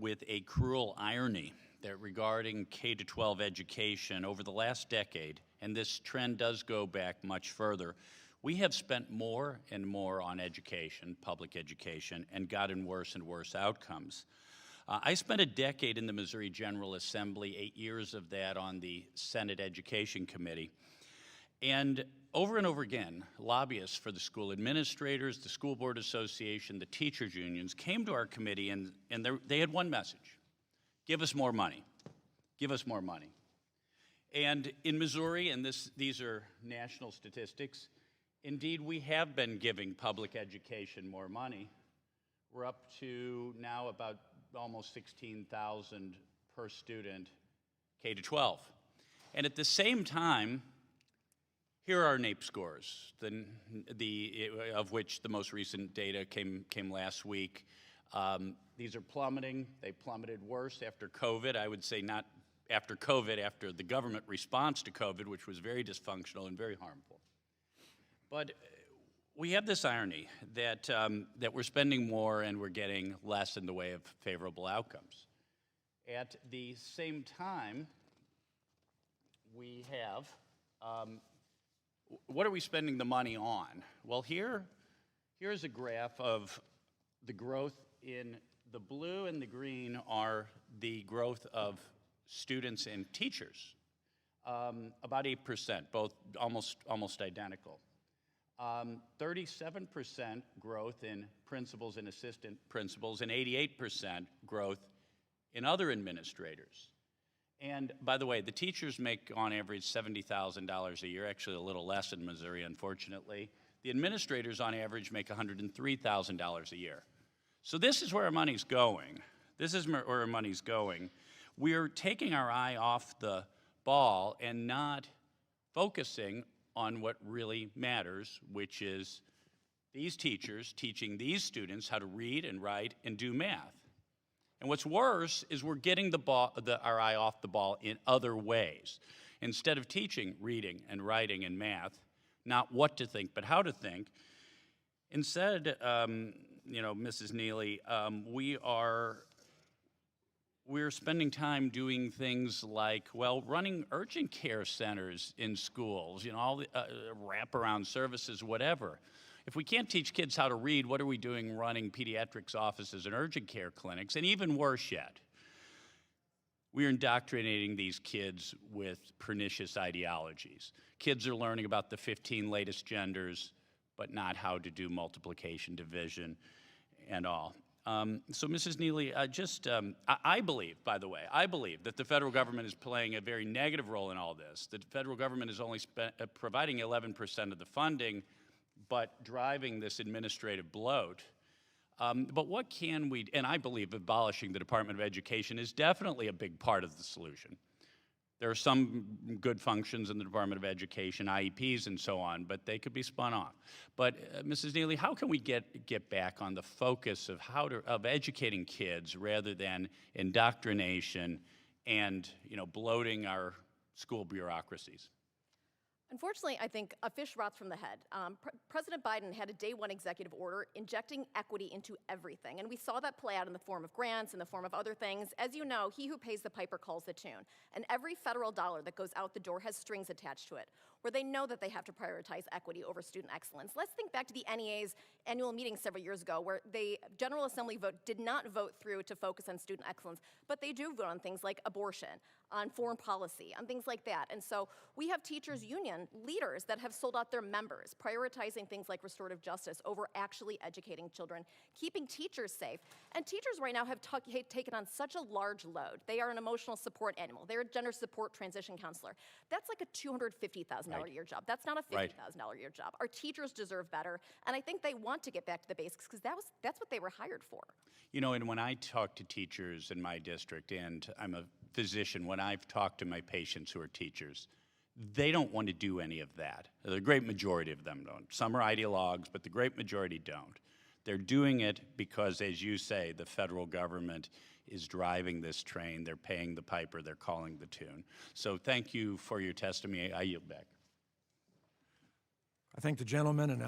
with a cruel irony that regarding K-12 education over the last decade, and this trend does go back much further, we have spent more and more on education, public education, and gotten worse and worse outcomes. I spent a decade in the Missouri General Assembly, 8 years of that on the Senate Education Committee. And over again, lobbyists for the school administrators, the School Board Association, the teachers unions came to our committee and they had one message: give us more money, give us more money. And in Missouri, and these are national statistics, indeed we have been giving public education more money. We're up to now about almost $16,000 per student, K-12. And at the same time, here are our NAEP scores, of which the most recent data came last week. These are plummeting. They plummeted worse after COVID. I would say not after COVID, after the government response to COVID, which was very dysfunctional and very harmful. But we have this irony that, that we're spending more and we're getting less in the way of favorable outcomes. At the same time, we have, what are we spending the money on? Well, here's a graph of the growth in the blue and the green are the growth of students and teachers, about 8%, both almost identical. 37% growth in principals and assistant principals, and 88% growth in other administrators. And by the way, the teachers make on average $70,000 a year, actually a little less in Missouri, unfortunately. The administrators on average make $103,000 a year. So this is where our money's going. This is where our money's going. We're taking our eye off the ball and not focusing on what really matters, which is these teachers teaching these students how to read and write and do math. And what's worse is we're getting our eye off the ball in other ways. Instead of teaching reading and writing and math, not what to think, but how to think, instead, Mrs. Neely, we're spending time doing things like, well, running urgent care centers in schools, all the wraparound services, whatever. If we can't teach kids how to read, what are we doing running pediatrics offices and urgent care clinics? And even worse yet, we're indoctrinating these kids with pernicious ideologies. Kids are learning about the 15 latest genders, but not how to do multiplication, division, and all. So, Mrs. Neely, I believe, by the way, that the federal government is playing a very negative role in all this. The federal government is only providing 11% of the funding, but driving this administrative bloat. But what can we, and I believe abolishing the Department of Education is definitely a big part of the solution. There are some good functions in the Department of Education, IEPs and so on, but they could be spun off. But Mrs. Neely, how can we get back on the focus of educating kids rather than indoctrination and bloating our school bureaucracies? Unfortunately, I think a fish rots from the head. President Biden had a day one executive order injecting equity into everything, and we saw that play out in the form of grants, in the form of other things. As you know, he who pays the piper calls the tune, and every federal dollar that goes out the door has strings attached to it, where they know that they have to prioritize equity over student excellence. Let's think back to the NEA's annual meeting several years ago, where the General Assembly did not vote through to focus on student excellence, but they do vote on things like abortion, on foreign policy, on things like that. And so we have teachers union leaders that have sold out their members, prioritizing things like restorative justice over actually educating children, keeping teachers safe. And teachers right now have taken on such a large load. They are an emotional support animal. They're a gender support transition counselor. That's like a $250,000 a year job. That's not a $50,000 a year job. Our teachers deserve better, and I think they want to get back to the basics because that's what they were hired for. And when I talk to teachers in my district, and I'm a physician, when I've talked to my patients who are teachers, they don't want to do any of that. The great majority of them don't. Some are ideologues, but the great majority don't. They're doing it because, as you say, the federal government is driving this train. They're paying the piper. They're calling the tune. So thank you for your testimony. I yield back. I thank the gentleman, and